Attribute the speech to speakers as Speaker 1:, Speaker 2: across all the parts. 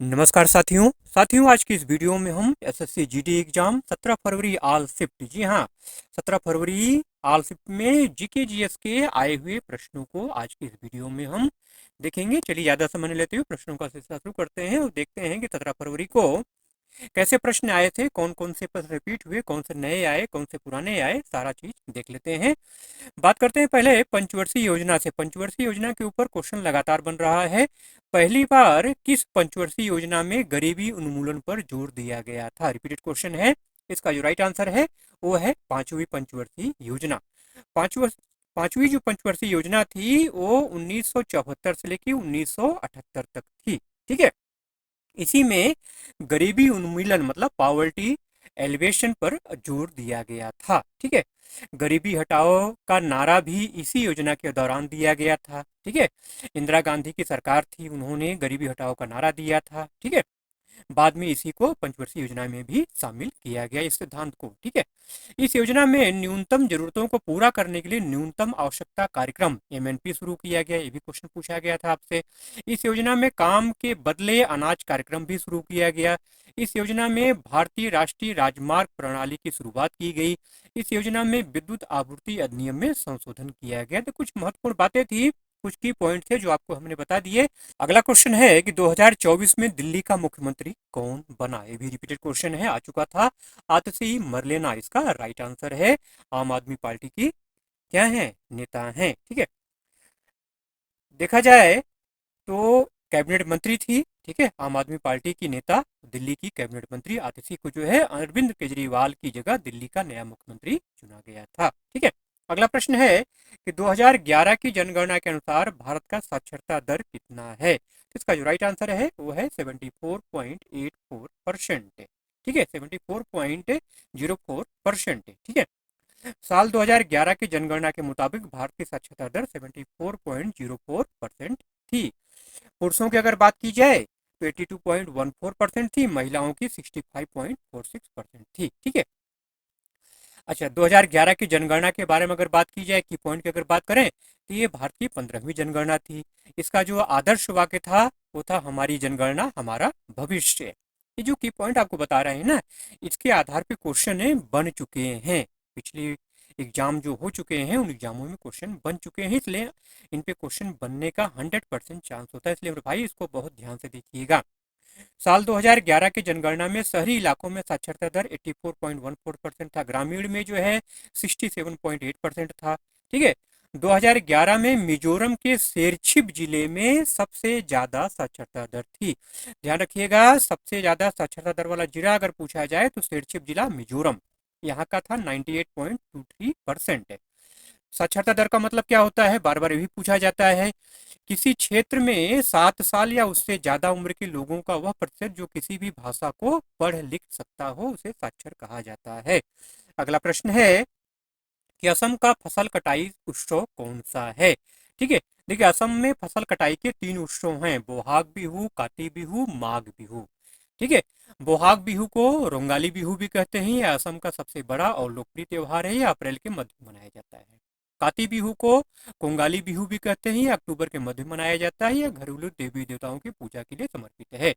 Speaker 1: नमस्कार साथियों आज की इस वीडियो में हम एसएससी जीडी एग्जाम 17 फरवरी ऑल शिफ्ट, जी हाँ, 17 फरवरी ऑल शिफ्ट में जीके जीएस के आए हुए प्रश्नों को आज की इस वीडियो में हम देखेंगे। चलिए ज़्यादा समय नहीं लेते हुए प्रश्नों का सिलसिला शुरू करते हैं और देखते हैं कि 17 फरवरी को कैसे प्रश्न आए थे, कौन कौन से प्रश्न रिपीट हुए, कौन से नए आए, कौन से पुराने आए, सारा चीज देख लेते हैं। बात करते हैं पहले पंचवर्षीय योजना से। पंचवर्षीय योजना के ऊपर क्वेश्चन लगातार बन रहा है। पहली बार किस पंचवर्षीय योजना में गरीबी उन्मूलन पर जोर दिया गया था? रिपीटेड क्वेश्चन है। इसका जो राइट आंसर है वो है पांचवी पंचवर्षीय योजना। पांचवी जो पंचवर्षीय योजना थी वो 1974 से लेकर 1978 तक थी। ठीक है, इसी में गरीबी उन्मूलन मतलब पॉवर्टी एलिवेशन पर जोर दिया गया था। ठीक है, गरीबी हटाओ का नारा भी इसी योजना के दौरान दिया गया था। ठीक है, इंदिरा गांधी की सरकार थी, उन्होंने गरीबी हटाओ का नारा दिया था। ठीक है, बाद में इसी को पंचवर्षीय योजना में भी शामिल किया गया, इस सिद्धांत को। ठीक है, इस योजना में न्यूनतम जरूरतों को पूरा करने के लिए न्यूनतम आवश्यकता कार्यक्रम एमएनपी शुरू किया गया। ये भी क्वेश्चन पूछा गया था आपसे। इस योजना में काम के बदले अनाज कार्यक्रम भी शुरू किया गया। इस योजना में भारतीय राष्ट्रीय राजमार्ग प्रणाली की शुरुआत की गई। इस योजना में विद्युत आपूर्ति अधिनियम में संशोधन किया गया। तो कुछ महत्वपूर्ण बातें थी, कुछ की पॉइंट थे जो आपको हमने बता दिए। अगला क्वेश्चन है कि 2024 में दिल्ली का मुख्यमंत्री कौन बना? ये भी रिपीटेड क्वेश्चन है, आ चुका था। आतिशी मरलेना इसका राइट आंसर है। आम आदमी पार्टी की क्या है? नेता हैं। ठीक है, देखा जाए तो कैबिनेट मंत्री थी। ठीक है, आम आदमी पार्टी की नेता, दिल्ली की कैबिनेट मंत्री आतिशी को जो है अरविंद केजरीवाल की जगह दिल्ली का नया मुख्यमंत्री चुना गया था। ठीक है, अगला प्रश्न है कि 2011 की जनगणना के अनुसार भारत का साक्षरता दर कितना है? इसका जो राइट आंसर है वो है 74.84%। ठीक है, 74.04%। ठीक है, साल 2011 की जनगणना के मुताबिक भारत की साक्षरता दर 74.04% थी। पुरुषों की अगर बात की जाए तो 82.14% थी, महिलाओं की 65.46% थी। ठीक है, अच्छा, 2011 की जनगणना के बारे में अगर बात की जाए, की पॉइंट की अगर बात करें तो ये भारत की 15वीं जनगणना थी। इसका जो आदर्श वाक्य था वो था हमारी जनगणना हमारा भविष्य। ये जो की पॉइंट आपको बता रहे हैं ना, इसके आधार पे क्वेश्चन बन चुके हैं। पिछले एग्जाम जो हो चुके हैं उन एग्जामों में क्वेश्चन बन चुके हैं, इसलिए इन पे क्वेश्चन बनने का 100% चांस होता है। इसलिए भाई इसको बहुत ध्यान से देखिएगा। साल 2011 की जनगणना में शहरी इलाकों में साक्षरता दर 84.14% था, ग्रामीण में जो है 67.8% था। ठीक है, 2011 में मिजोरम के शेरछिप जिले में सबसे ज्यादा साक्षरता दर थी। ध्यान रखिएगा, सबसे ज्यादा साक्षरता दर वाला जिला अगर पूछा जाए तो शेरछिप जिला मिजोरम, यहाँ का था 98.23% है। साक्षरता दर का मतलब क्या होता है, बार बार ये भी पूछा जाता है। किसी क्षेत्र में 7 साल या उससे ज्यादा उम्र के लोगों का वह प्रतिशत जो किसी भी भाषा को पढ़ लिख सकता हो उसे साक्षर कहा जाता है। अगला प्रश्न है कि असम का फसल कटाई उत्सव कौन सा है? ठीक है, देखिए असम में फसल कटाई के 3 उत्सव हैं, बोहाग बिहू, काती बिहू, माघ बिहू। ठीक है, बोहाग बिहू को रोंगाली बिहू भी कहते हैं। यह असम का सबसे बड़ा और लोकप्रिय त्योहार है, यह अप्रैल के मध्य में मनाया जाता है। काती बिहू को कोंगाली बिहू भी कहते हैं, यह अक्टूबर के मध्य में मनाया जाता है। यह घरेलू देवी देवताओं की पूजा के लिए समर्पित है।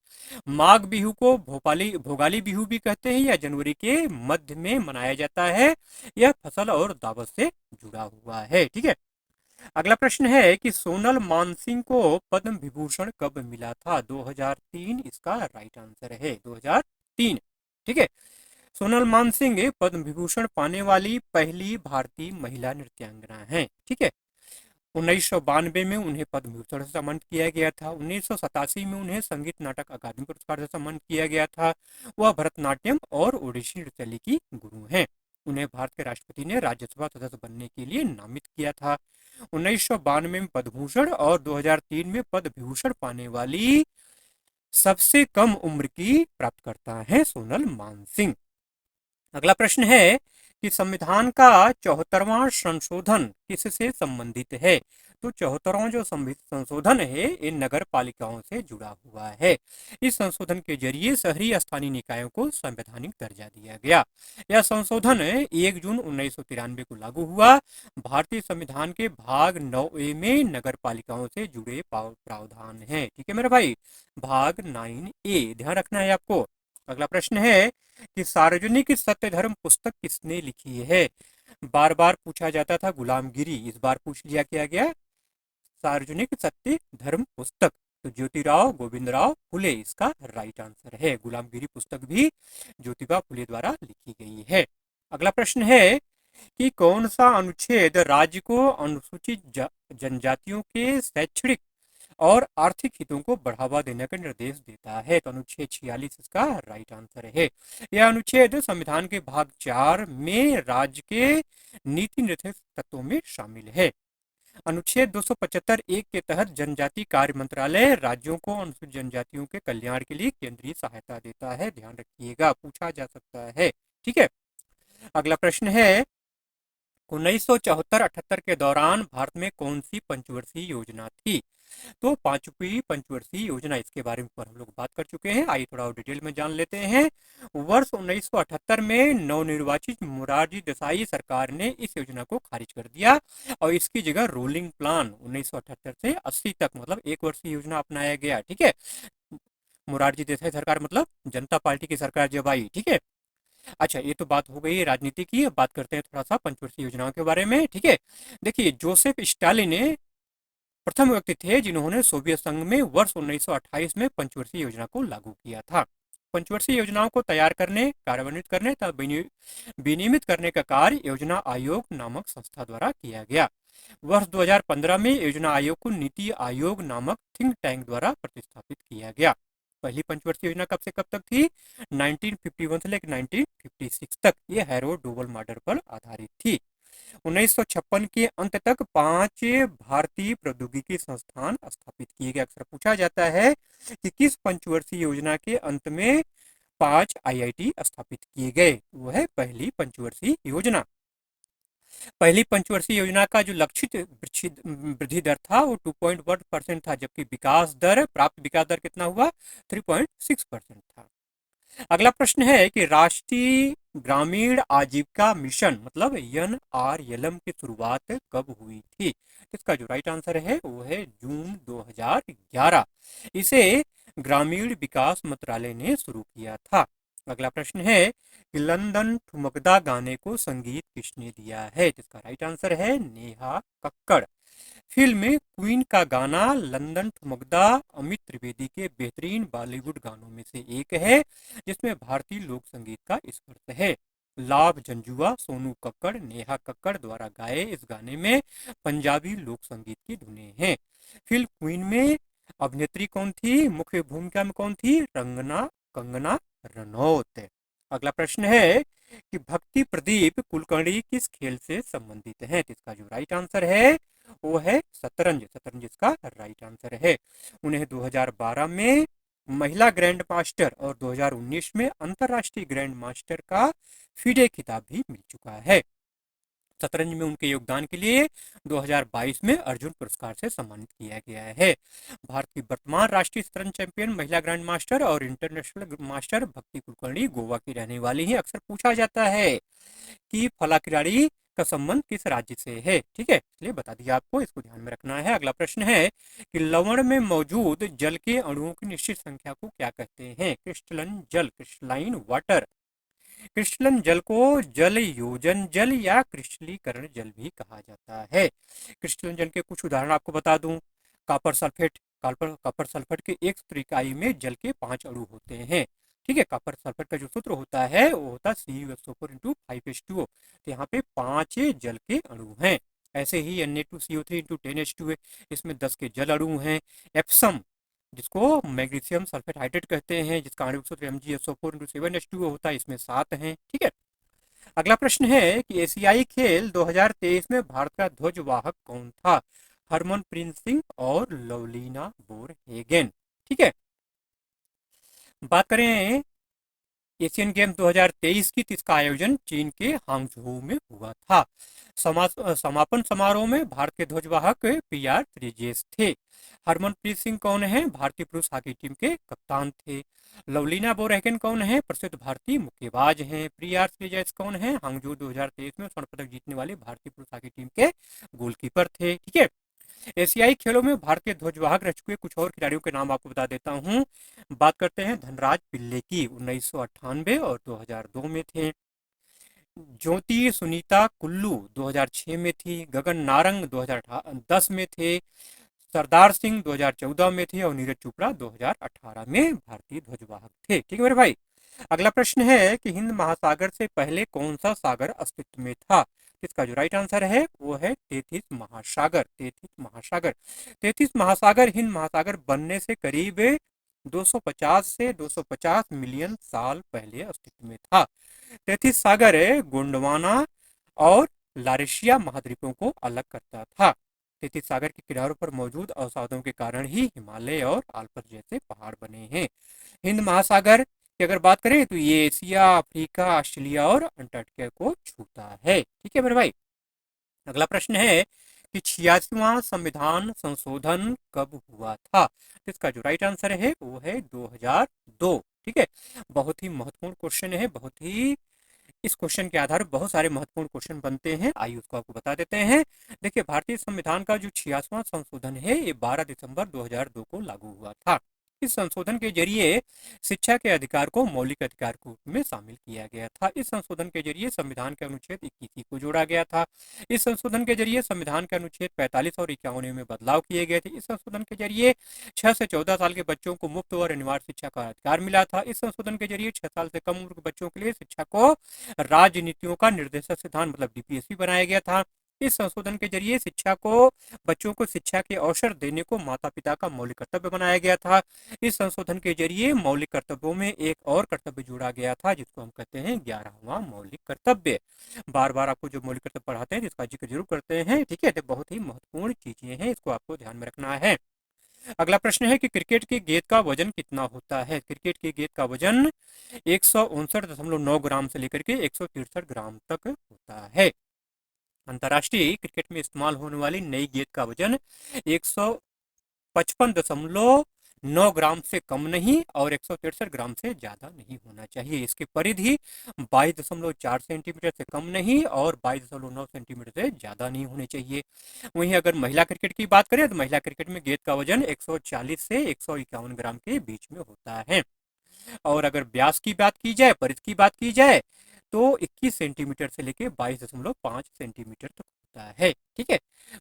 Speaker 1: माघ बिहू को भोगाली बिहू भी कहते हैं, यह जनवरी के मध्य में मनाया जाता है। यह फसल और दावत से जुड़ा हुआ है। ठीक है, अगला प्रश्न है कि सोनल मानसिंह को पद्म विभूषण कब मिला था? 2003 इसका राइट आंसर है, 2003। ठीक है, सोनल मानसिंह पद्म विभूषण पाने वाली पहली भारतीय महिला नृत्यांगना हैं। ठीक है, 1992 में उन्हें पद्म विभूषण से सम्मानित किया गया था। 1987 में उन्हें संगीत नाटक अकादमी पुरस्कार से सम्मानित किया गया था। वह भरतनाट्यम और ओडिसी नृत्य शैली की गुरु हैं। उन्हें भारत के राष्ट्रपति ने राज्यसभा सदस्य बनने के लिए नामित किया था। 1992 में पद्म भूषण और 2003 में पद्म विभूषण पाने वाली सबसे कम उम्र की प्राप्तकर्ता है सोनल मानसिंह। अगला प्रश्न है कि संविधान का 74वां संशोधन किससे संबंधित है? तो 74वां जो संशोधन है इन नगर पालिकाओं से जुड़ा हुआ है। इस संशोधन के जरिए शहरी स्थानीय निकायों को संवैधानिक दर्जा दिया गया। यह संशोधन 1 जून 1993 को लागू हुआ। भारतीय संविधान के भाग 9A में नगर पालिकाओं से जुड़े प्रावधान हैं। ठीक है मेरे भाई, भाग 9A ध्यान रखना है आपको। अगला प्रश्न है कि सार्वजनिक सत्य धर्म पुस्तक किसने लिखी है? बार बार पूछा जाता था गुलामगिरी, इस बार पूछ लिया क्या गया, सार्वजनिक सत्य धर्म पुस्तक। तो ज्योतिराव गोविंदराव फुले इसका राइट आंसर है। गुलामगिरी पुस्तक भी ज्योतिबा फुले द्वारा लिखी गई है। अगला प्रश्न है कि कौन सा अनुच्छेद राज्य को अनुसूचित जनजातियों के शैक्षणिक और आर्थिक हितों को बढ़ावा देने का निर्देश देता है? तो अनुच्छेद 46 इसका राइट आंसर है। यह अनुच्छेद संविधान के भाग 4 में राज्य के नीति निर्देशक तत्वों में शामिल है। अनुच्छेद 275(1) के तहत जनजाति कार्य मंत्रालय राज्यों को अनुसूचित जनजातियों के कल्याण के लिए केंद्रीय सहायता देता है। ध्यान रखिएगा, पूछा जा सकता है। ठीक है, अगला प्रश्न है 1974-78 के दौरान भारत में कौन सी पंचवर्षीय योजना थी? तो पांचवी पंचवर्षीय योजना, इसके बारे में पर हम लोग बात कर चुके हैं। आइए थोड़ा और डिटेल में जान लेते हैं। वर्ष 1978 में नवनिर्वाचित मोरारजी देसाई सरकार ने इस योजना को खारिज कर दिया और इसकी जगह रोलिंग प्लान 1978 से 80 तक मतलब 1 वर्षीय योजना अपनाया गया। ठीक है, मोरारजी देसाई सरकार मतलब जनता पार्टी की सरकार जब आई। ठीक है, अच्छा ये तो बात हो गई राजनीति की। अब बात करते हैं थोड़ा सा पंचवर्षीय योजनाओं के बारे में। ठीक है, देखिए जोसेफ स्टालिन ने प्रथम व्यक्ति थे जिन्होंने सोवियत संघ में वर्ष 1928 में पंचवर्षीय योजना को लागू किया था। पंचवर्षीय योजनाओं को तैयार करने, कार्यान्वित करने तथा विनियमित करने का कार्य योजना आयोग नामक संस्था द्वारा किया गया। वर्ष 2015 में योजना आयोग को नीति आयोग नामक थिंक टैंक द्वारा प्रतिस्थापित किया गया। पहली पंचवर्षीय योजना कब से कब तक थी? 1951 से लेकर 1956 तक। ये हैरोल्ड डोवल मॉडल पर आधारित थी। 1956 के अंत तक 5 भारतीय प्रौद्योगिकी संस्थान स्थापित किए गए। अक्सर पूछा जाता है कि किस पंचवर्षीय योजना के अंत में 5 IIT स्थापित किए गए? वो है पहली पंचवर्षीय योजना। पहली पंचवर्षीय योजना का जो लक्षित वृद्धि दर था वो 2.1% था, जबकि प्राप्त विकास दर कितना हुआ? 3.6% था। अगला प्रश्न है कि राष्ट्रीय ग्रामीण आजीविका मिशन मतलब NRLM की शुरुआत कब हुई थी? इसका जो राइट आंसर है वो है जून 2011। इसे ग्रामीण विकास मंत्रालय ने शुरू किया था। अगला प्रश्न है कि लंदन ठुमकदा गाने को संगीत किसने दिया है? जिसका राइट आंसर है नेहा कक्कड़। फिल्म क्वीन का गाना लंदन ठुमकदा अमित त्रिवेदी के बेहतरीन बॉलीवुड गानों में से एक है जिसमें भारतीय लोक संगीत का स्पर्श है। लाभ जंजुआ सोनू कक्कड़ नेहा कक्कड़ द्वारा गाए इस गाने में पंजाबी लोक संगीत की धुनें हैं। फिल्म क्वीन में अभिनेत्री कौन थी? मुख्य भूमिका में कौन थी? कंगना रनौत। अगला प्रश्न है कि भक्ति प्रदीप कुलकर्णी किस खेल से संबंधित हैं? इसका जो राइट आंसर है वो है शतरंज। शतरंज इसका राइट आंसर है। उन्हें 2012 में महिला ग्रैंड मास्टर और 2019 में अंतरराष्ट्रीय ग्रैंड मास्टर का FIDE खिताब भी मिल चुका है। शतरंज में उनके योगदान के लिए 2022 में अर्जुन पुरस्कार से सम्मानित किया गया है। भारत की वर्तमान राष्ट्रीय शतरंज चैंपियन, महिला ग्रैंड मास्टर और इंटरनेशनल मास्टर भक्ति कुलकर्णी गोवा की रहने वाली हैं। अक्सर पूछा जाता है कि फलाकिराड़ी का संबंध किस राज्य से है। ठीक है, इसलिए बता दिया आपको, इसको ध्यान में रखना है। अगला प्रश्न है कि लवण में मौजूद जल के अणुओं की निश्चित संख्या को क्या कहते हैं? क्रिस्टलन जल, क्रिस्टलाइन वाटर। क्रिस्टलन जल को जल योजन जल या क्रिस्टलीकरण जल भी कहा जाता है। क्रिस्टलन जल के कुछ उदाहरण आपको बता दूं। कॉपर सल्फेट, कॉपर सल्फेट के एक सूत्र इकाई में जल के 5 अणु होते हैं। ठीक है, कॉपर सल्फेट का जो सूत्र होता है वो होता है CuSO4 × 5H2O। तो यहाँ पे 5 जल के अणु हैं। ऐसे ही Na2CO3 × 10H2 है, इसमें 10 के जल अणु हैं। एप्सम जिसको मैग्नीशियम सल्फेट हाइड्रेट कहते हैं, जिसका आणविक सूत्र MgSO4 × 7H2O होता है, इसमें 7 हैं। ठीक है, अगला प्रश्न है कि एशियाई खेल 2023 में भारत का ध्वजवाहक कौन था? हरमनप्रीत सिंह और लवलीना बोरगोहेन। ठीक है, बात करें एशियन गेम्स 2023 की इसका आयोजन चीन के हांगझोउ में हुआ था। समापन समारोह में भारतीय ध्वजवाहक पीआर त्रिजेश थे। हरमनप्रीत सिंह कौन है? भारतीय पुरुष हॉकी टीम के कप्तान थे। लवलीना बोरगोहेन कौन है? प्रसिद्ध भारतीय मुक्केबाज हैं। पीआर त्रिजेश कौन है? हांगझोउ 2023 में स्वर्ण पदक जीतने वाले भारतीय पुरुष हॉकी टीम के गोलकीपर थे। ठीक है। एशियाई खेलों में भारतीय ध्वजवाहक रह चुके कुछ और खिलाड़ियों के नाम आपको बता देता हूँ। बात करते हैं धनराज पिल्ले की, 1998 और 2002 में थे। ज्योति सुनीता कुल्लू 2006 में थी। गगन नारंग 2010 में थे। सरदार सिंह 2014 में थे और नीरज चोपड़ा 2018 में भारतीय ध्वजवाहक थे। ठीक है मेरे भाई। अगला प्रश्न है कि हिंद महासागर से पहले कौन सा सागर अस्तित्व में था? इसका जो राइट आंसर है वो है तेथिस महासागर। तेथिस महासागर, तेथिस महासागर हिंद महासागर बनने से करीब 250 से 250 मिलियन साल पहले अस्तित्व में था। तेथिस सागर गोंडवाना और लारेशिया महाद्वीपों को अलग करता था। तेथिस सागर के किनारों पर मौजूद अवसादों के कारण ही हिमालय और आल्प्स जैसे पहाड़ बने हैं। हिंद महासागर की अगर बात करें तो ये एशिया, अफ्रीका, ऑस्ट्रेलिया और अंटार्कटिका को छूता है। ठीक है मेरे भाई। अगला प्रश्न है कि 86वां संविधान संशोधन कब हुआ था? इसका जो राइट आंसर है वो है 2002। ठीक है। बहुत ही महत्वपूर्ण क्वेश्चन है, बहुत ही इस क्वेश्चन के आधार पर बहुत सारे महत्वपूर्ण क्वेश्चन बनते हैं। आइए उसको आपको बता देते हैं। देखिए, भारतीय संविधान का जो 86वां संशोधन है ये 12 दिसंबर 2002 को लागू हुआ था। इस संशोधन के जरिए शिक्षा के अधिकार को मौलिक अधिकार के रूप में शामिल किया गया था। इस संशोधन के जरिए संविधान के अनुच्छेद 21 को जोड़ा गया था। इस संशोधन के जरिए संविधान के अनुच्छेद 45 और 51 में बदलाव किए गए थे। इस संशोधन के जरिए 6 से 14 साल के बच्चों को मुफ्त और अनिवार्य शिक्षा का अधिकार मिला था। इस संशोधन के जरिए 6 साल से कम उम्र के बच्चों के लिए शिक्षा को राज्य नीतियों का निर्देशक सिद्धांत मतलब डीपीएसपी बनाया गया था। इस संशोधन के जरिए शिक्षा को बच्चों को शिक्षा के अवसर देने को माता पिता का मौलिक कर्तव्य बनाया गया था। इस संशोधन के जरिए मौलिक कर्तव्यों में एक और कर्तव्य जोड़ा गया था जिसको हम कहते हैं 11वां मौलिक कर्तव्य। बार बार आपको जो मौलिक कर्तव्य पढ़ाते हैं जिसका जिक्र जरूर करते हैं। ठीक है, तो बहुत ही महत्वपूर्ण चीजें हैं, इसको आपको ध्यान में रखना है। अगला प्रश्न है कि क्रिकेट की गेंद का वजन कितना होता है? क्रिकेट की गेंद का वजन 159.9 ग्राम से लेकर के 163 ग्राम तक होता है। अंतर्राष्ट्रीय क्रिकेट में इस्तेमाल होने वाली नई गेंद का वजन 155.9 ग्राम से कम नहीं और 163 ग्राम से ज्यादा नहीं होना चाहिए। इसकी परिधि 22.4 सेंटीमीटर से कम नहीं और 22.9 सेंटीमीटर से ज्यादा नहीं होनी चाहिए। वहीं अगर महिला क्रिकेट की बात करें तो महिला क्रिकेट में गेंद का वजन 140 से 151 ग्राम के बीच में होता है। और अगर व्यास की बात की जाए, परिधि की बात की जाए तो 21 सेंटीमीटर से लेके 22.5 सेंटीमीटर तक होता है। ठीक है,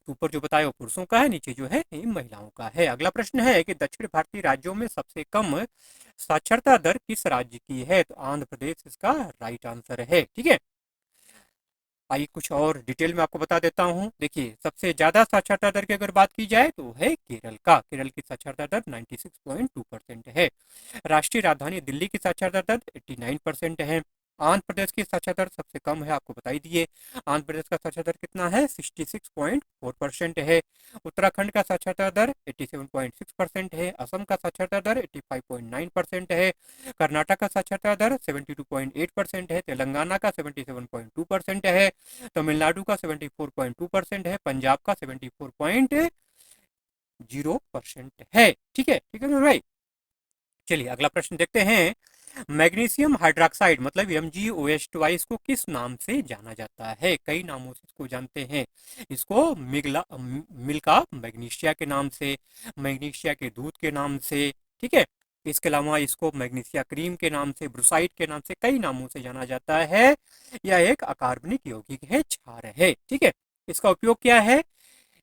Speaker 1: ऊपर जो बताया वो पुरुषों का है, नीचे जो है ये महिलाओं का है। अगला प्रश्न है कि दक्षिण भारतीय राज्यों में सबसे कम साक्षरता दर किस राज्य की है? तो आंध्र प्रदेश इसका राइट आंसर है। ठीक है, आइए कुछ और डिटेल में आपको बता देता हूँ। देखिए, सबसे ज्यादा साक्षरता दर की अगर बात की जाए तो है केरल का। केरल की साक्षरता दर 96.2% है। राष्ट्रीय राजधानी दिल्ली की साक्षरता दर 89% है। आंध्र प्रदेश की साक्षरता दर सबसे कम है, आपको बताई दिए। आंध्र प्रदेश का साक्षरता दर कितना है? 66.4% है। उत्तराखंड का साक्षरता दर 87.6% है। असम का साक्षरता दर 85.9% है। कर्नाटक का साक्षरता दर 72.8% है। तेलंगाना का 77.2% है। तमिलनाडु का 74.2% है। पंजाब का 74.0% है। ठीक है, ठीक है मेरे भाई। चलिए अगला प्रश्न देखते हैं। मैग्नीशियम हाइड्रोक्साइड मतलब MgOH2 को किस नाम से जाना जाता है? कई नामों से इसको जानते हैं। इसको मिल्का मैग्नीशिया के नाम से, मैग्नीशिया के दूध के नाम से, ठीक है, इसके अलावा इसको मैग्नीशिया क्रीम के नाम से, ब्रूसाइड के नाम से, कई नामों से जाना जाता है। यह एक अकार्बनिक यौगिक है, क्षार है। ठीक है, इसका उपयोग क्या है?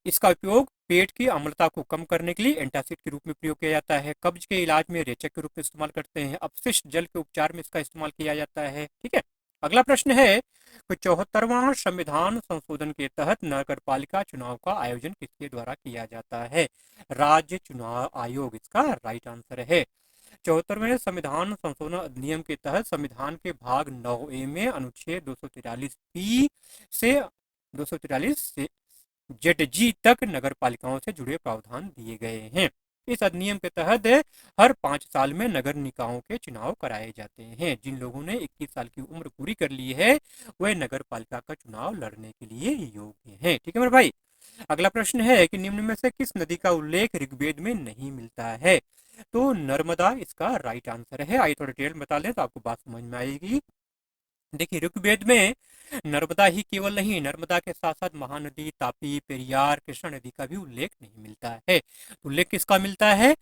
Speaker 1: इसका उपयोग पेट की अम्लता को कम करने के लिए एंटासिड के रूप में प्रयोग किया जाता है। कब्ज के इलाज में रेचक के रूप में इस्तेमाल करते हैं। अपशिष्ट जल के उपचार में इसका इस्तेमाल किया जाता है। ठीक है, अगला प्रश्न है कि 74वां संविधान संशोधन के तहत नगर पालिका चुनाव का आयोजन किसके द्वारा किया जाता है? राज्य चुनाव आयोग इसका राइट आंसर है। 74वें संविधान संशोधन अधिनियम के तहत संविधान के भाग 9A में अनुच्छेद 243 से 243 से ZG तक नगर पालिकाओं से जुड़े प्रावधान दिए गए हैं। इस अधिनियम के तहत हर 5 साल में नगर निकायों के चुनाव कराए जाते हैं। जिन लोगों ने 21 साल की उम्र पूरी कर ली है वह नगर पालिका का चुनाव लड़ने के लिए योग्य हैं। ठीक है मेरे भाई। अगला प्रश्न है कि निम्न में से किस नदी का उल्लेख ऋग्वेद में नहीं मिलता है? तो नर्मदा इसका राइट आंसर है। आइए थोड़ा डिटेल बता लें तो आपको बात समझ में आएगी। देखिए ऋग्वेद में नर्मदा ही केवल नहीं, नर्मदा के साथ साथ महानदी, तापी, पेरियार, कृष्णा नदी का भी उल्लेख नहीं मिलता है। उल्लेख किसका मिलता है?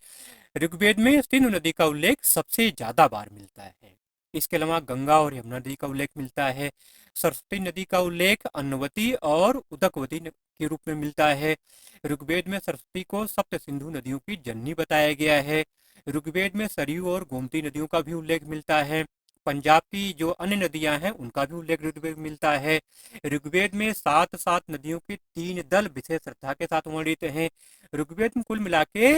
Speaker 1: ऋग्वेद में सिंधु नदी का उल्लेख सबसे ज्यादा बार मिलता है। इसके अलावा गंगा और यमुना नदी का उल्लेख मिलता है। सरस्वती नदी का उल्लेख अन्नवती और उदकवती के रूप में मिलता है। ऋग्वेद में सरस्वती को सप्त सिंधु नदियों की जननी बताया गया है। ऋग्वेद में सरयू और गोमती नदियों का भी उल्लेख मिलता है। पंजाब की जो अन्य नदियां हैं उनका भी उल्लेख ऋग्वेद में मिलता है। ऋग्वेद में 7 नदियों के 3 दल विशेष श्रद्धा के साथ वर्णित हैं। ऋग्वेद में कुल मिला के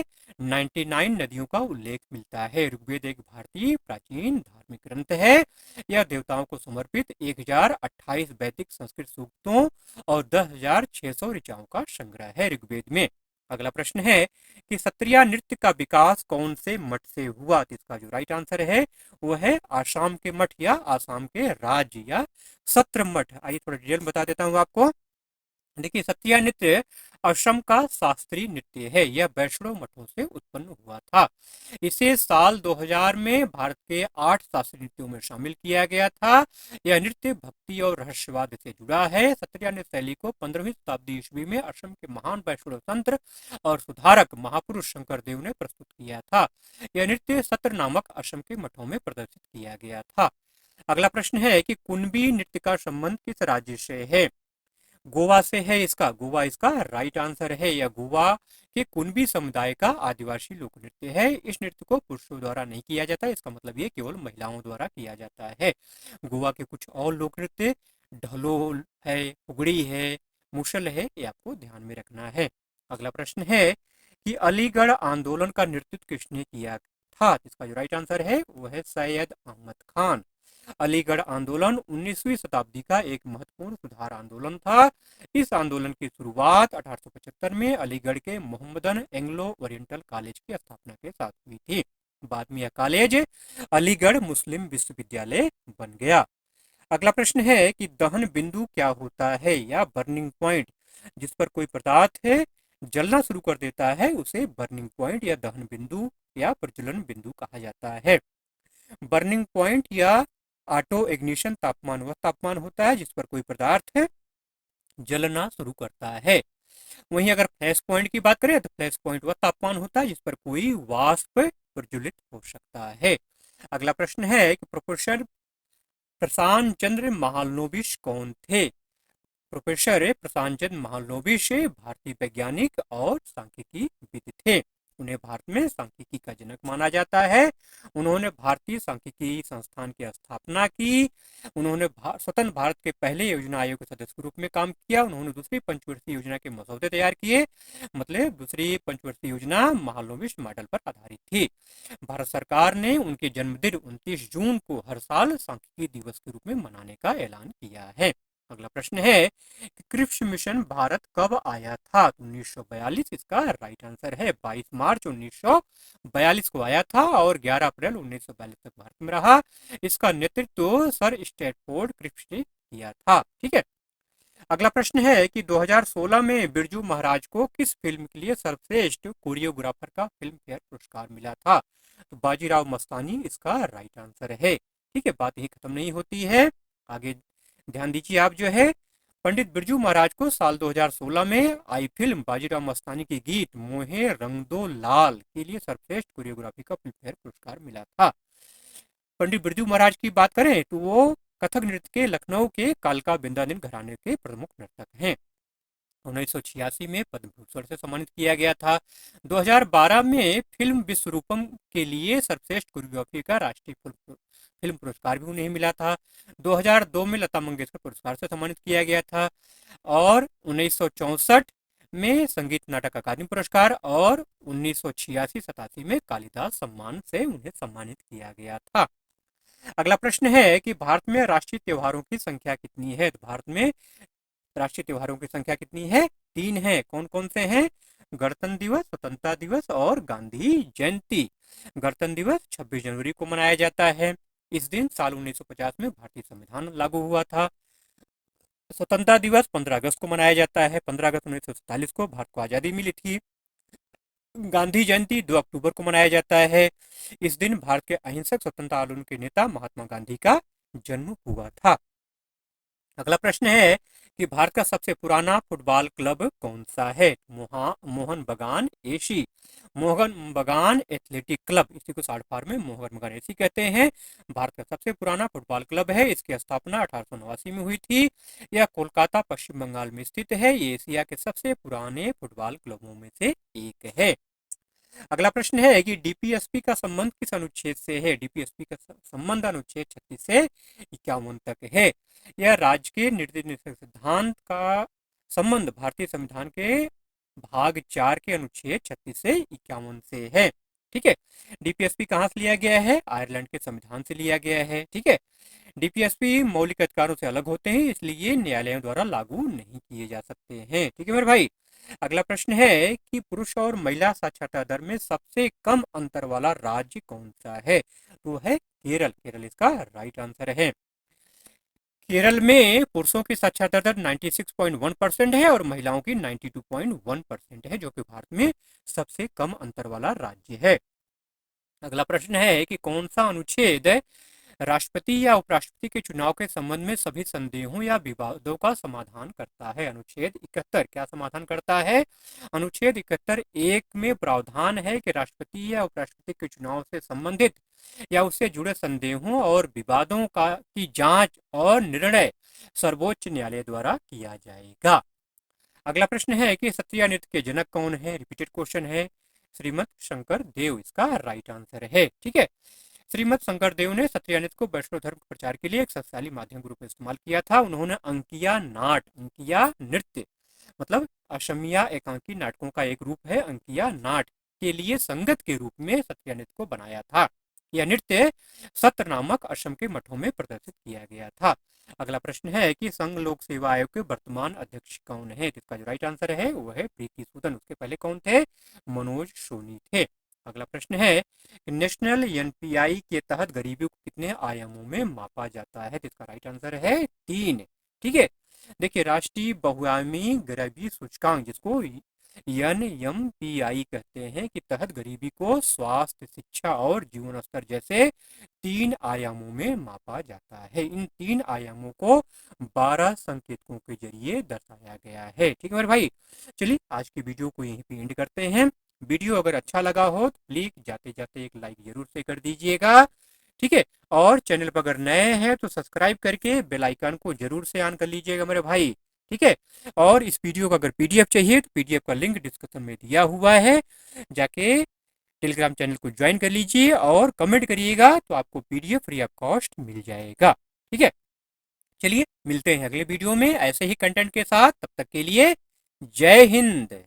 Speaker 1: 99 नदियों का उल्लेख मिलता है। ऋग्वेद एक भारतीय प्राचीन धार्मिक ग्रंथ है। यह देवताओं को समर्पित 1028 वैदिक संस्कृत सूक्तों और 10,600 ऋचाओं का संग्रह है ऋग्वेद में। अगला प्रश्न है कि सत्रिया नृत्य का विकास कौन से मठ से हुआ? तो इसका जो राइट आंसर है वो है आसाम के मठ या आसाम के राज्य या सत्र मठ। आइए थोड़ा डिटेल बता देता हूँ आपको। देखिए सत्रिया नृत्य असम का शास्त्रीय नृत्य है। यह वैष्णव मठों से उत्पन्न हुआ था। इसे साल 2000 में भारत के 8 शास्त्रीय नृत्यों में शामिल किया गया था। यह नृत्य भक्ति और रहस्यवाद से जुड़ा है। सत्रिया नृत्य शैली को 15वीं शताब्दी ईस्वी में असम के महान वैष्णव संत और सुधारक महापुरुष शंकर देव ने प्रस्तुत किया था। यह नृत्य सत्र नामक असम के मठों में प्रदर्शित किया गया था। अगला प्रश्न है कि कुणबी नृत्य का संबंध किस राज्य से है? गोवा से है। इसका गोवा इसका राइट आंसर है। यह गोवा के कुणबी समुदाय का आदिवासी लोक नृत्य है। इस नृत्य को पुरुषों द्वारा नहीं किया जाता, इसका मतलब ये केवल महिलाओं द्वारा किया जाता है। गोवा के कुछ और लोक नृत्य ढलोल है, उगड़ी है, मुसल है, ये आपको ध्यान में रखना है। अगला प्रश्न है कि अलीगढ़ आंदोलन का नेतृत्व किसने किया था? इसका जो राइट आंसर है वो है सैयद अहमद खान। अलीगढ़ आंदोलन 19वीं शताब्दी का एक महत्वपूर्ण सुधार आंदोलन था। इस आंदोलन की शुरुआत 1875 में अलीगढ़ के मोहम्मदन एंग्लो ओरिएंटल कॉलेज की स्थापना के साथ हुई थी। बाद में यह कॉलेज अलीगढ़ मुस्लिम विश्वविद्यालय बन गया। अगला प्रश्न है कि दहन बिंदु क्या होता है या बर्निंग पॉइंट? जिस पर कोई पदार्थ है जलना शुरू कर देता है उसे बर्निंग पॉइंट या दहन बिंदु या प्रज्वलन बिंदु कहा जाता है। बर्निंग पॉइंट या ऑटो इग्निशन तापमान वह तापमान होता है जिस पर कोई पदार्थ है जलना शुरू करता है। वहीं अगर फ्लैश पॉइंट की बात करें तो फ्लैश पॉइंट वह तापमान होता है जिस पर कोई वाष्प प्रज्वलित हो सकता है। अगला प्रश्न है कि प्रोफेसर प्रशांत चंद्र महालनोबिस कौन थे? प्रोफेसर प्रशांत चंद्र महालनोबिस भारतीय वैज्ञानिक और सांख्यिकीविद थे। उन्हें भारत में सांख्यिकी का जनक माना जाता है। उन्होंने भारतीय सांख्यिकी संस्थान की स्थापना की। उन्होंने स्वतंत्र भारत के पहले योजना आयोग के सदस्य के रूप में काम किया। उन्होंने दूसरी पंचवर्षीय योजना के मसौदे तैयार किए। मतलब दूसरी पंचवर्षीय योजना महालनोबिस मॉडल पर आधारित थी। भारत सरकार ने उनके जन्मदिन 29 जून को हर साल सांख्यिकी दिवस के रूप में मनाने का ऐलान किया है। अगला प्रश्न है कि क्रिप्स मिशन भारत कब आया था? 1942 इसका राइट आंसर है। 22 मार्च 1942 को आया था और 11 अप्रैल 1942 तक भारत में रहा। इसका नेतृत्व सर स्टैनफोर्ड क्रिप्स ने किया था। ठीक है। अगला प्रश्न है कि 2016 में बिरजू महाराज को किस फिल्म के लिए सर्वश्रेष्ठ कोरियोग्राफर का फिल्म फेयर पुरस्कार मिला था? तो बाजीराव मस्तानी इसका राइट आंसर है। ठीक है, बात यही खत्म नहीं होती है, आगे ध्यान दीजिए आप जो है। पंडित बिरजू महाराज को साल 2016 में आई फिल्म बाजीराव मस्तानी के गीत मोहे रंग दो लाल के लिए सर्वश्रेष्ठ कोरियोग्राफी का फिल्म फेयर पुरस्कार मिला था। पंडित बिरजू महाराज की बात करें तो वो कथक नृत्य के लखनऊ के कालका बिंदानिन घराने के प्रमुख नर्तक हैं। 1986 में पद्म भूषण से सम्मानित किया गया था। 2012 में फिल्म विश्वरूपम के लिए सर्वश्रेष्ठ कोरियोग्राफी का राष्ट्रीय फिल्म पुरस्कार भी उन्हें मिला था। 2002 में लता मंगेशकर पुरस्कार से सम्मानित किया गया था और 1964 में संगीत नाटक अकादमी पुरस्कार और 1986-87 में कालिदास सम्मान से उन्हें सम्मानित किया गया था। अगला प्रश्न है कि भारत में राष्ट्रीय त्योहारों की संख्या कितनी है? तो भारत में राष्ट्रीय त्योहारों की संख्या कितनी है? 3 है। कौन कौन से हैं? गणतंत्र दिवस, स्वतंत्रता दिवस और गांधी जयंती। गणतंत्र दिवस 26 जनवरी को मनाया जाता है। इस दिन साल 1950 में भारतीय संविधान लागू हुआ था। स्वतंत्रता दिवस 15 अगस्त को मनाया जाता है। 15 अगस्त 1947 को भारत को आज़ादी मिली थी। गांधी जयंती 2 अक्टूबर को मनाया जाता है। इस दिन भारत के अहिंसक स्वतंत्रता आंदोलन के नेता महात्मा गांधी का जन्म हुआ था। अगला प्रश्न है कि भारत का सबसे पुराना फुटबॉल क्लब कौन सा है? मोहन बगान एसी, मोहन बगान एथलेटिक क्लब, इसी को शॉर्ट फॉर्म में मोहन बगान एसी कहते हैं। भारत का सबसे पुराना फुटबॉल क्लब है। इसकी स्थापना 1889 में हुई थी। यह कोलकाता पश्चिम बंगाल में स्थित है। ये एशिया के सबसे पुराने फुटबॉल क्लबों में से एक है। अगला प्रश्न है कि डीपीएसपी का संबंध किस अनुच्छेद से है? डीपीएसपी का संबंध अनुच्छेद 36 से 51 तक है। यह राज्य के निर्देश सिद्धांत का संबंध भारतीय संविधान के भाग 4 के अनुच्छेद 36 से 51 से है। ठीक है। डीपीएसपी कहाँ से लिया गया है? आयरलैंड के संविधान से लिया गया है। ठीक है। डीपीएसपी मौलिक अधिकारों से अलग होते हैं, इसलिए न्यायालयों द्वारा लागू नहीं किए जा सकते हैं। ठीक है मेरे भाई। अगला प्रश्न है कि पुरुष और महिला साक्षरता दर में सबसे कम अंतर वाला राज्य कौन सा है? तो है केरल। केरल इसका राइट आंसर है। केरल में पुरुषों की साक्षरता दर 96.1% है और महिलाओं की 92.1% है, जो कि भारत में सबसे कम अंतर वाला राज्य है। अगला प्रश्न है कि कौन सा अनुच्छेद राष्ट्रपति या उपराष्ट्रपति के चुनाव के संबंध में सभी संदेहों या विवादों का समाधान करता है? अनुच्छेद 71 क्या समाधान करता है? अनुच्छेद 71 एक में प्रावधान है कि राष्ट्रपति या उपराष्ट्रपति के चुनाव से संबंधित या उससे जुड़े संदेहों और विवादों की जांच और निर्णय सर्वोच्च न्यायालय द्वारा किया जाएगा। अगला प्रश्न है कि सत्रिया नृत्य के जनक कौन है? रिपीटेड क्वेश्चन है। श्रीमद शंकर देव इसका राइट आंसर है। ठीक है। श्रीमद शंकर देव ने सत्रिया नृत्य को वैष्णव धर्म के प्रचार के लिए एक शक्तिशाली माध्यम के रूप में इस्तेमाल किया था। उन्होंने अंकिया नृत्य मतलब असमिया एकांकी नाटकों का एक रूप है अंकिया नाट के लिए संगत के रूप में सत्रिया नृत्य को बनाया था। यह नृत्य सत्र नामक असम के मठों में प्रदर्शित किया गया था। अगला प्रश्न है कि संघ लोक सेवा आयोग के वर्तमान अध्यक्ष कौन है? इसका जो राइट आंसर है वो है प्रीति सूदन। उसके पहले कौन थे? मनोज सोनी थे। अगला प्रश्न है नेशनल एनपीआई के तहत गरीबी को कितने आयामों में मापा जाता है? तो इसका राइट आंसर है 3। ठीक है। देखिए राष्ट्रीय बहुआयामी गरीबी सूचकांक जिसको एनएमपीआई कहते हैं कि तहत गरीबी को स्वास्थ्य, शिक्षा और जीवन स्तर जैसे 3 आयामों में मापा जाता है। इन 3 आयामों को 12 संकेतकों के जरिए दर्शाया गया है। ठीक है मेरे भाई। चलिए आज की वीडियो को यहीं पे एंड करते हैं। वीडियो अगर अच्छा लगा हो तो प्लीज जाते जाते एक लाइक जरूर से कर दीजिएगा। ठीक है। और चैनल पर अगर नए हैं तो सब्सक्राइब करके बेल आइकन को जरूर से ऑन कर लीजिएगा मेरे भाई। ठीक है। और इस वीडियो का अगर पीडीएफ चाहिए तो पीडीएफ का लिंक डिस्क्रिप्शन में दिया हुआ है, जाके टेलीग्राम चैनल को ज्वाइन कर लीजिए और कमेंट करिएगा तो आपको पीडीएफ फ्री ऑफ कॉस्ट मिल जाएगा। ठीक है। चलिए मिलते हैं अगले वीडियो में ऐसे ही कंटेंट के साथ। तब तक के लिए जय हिंद।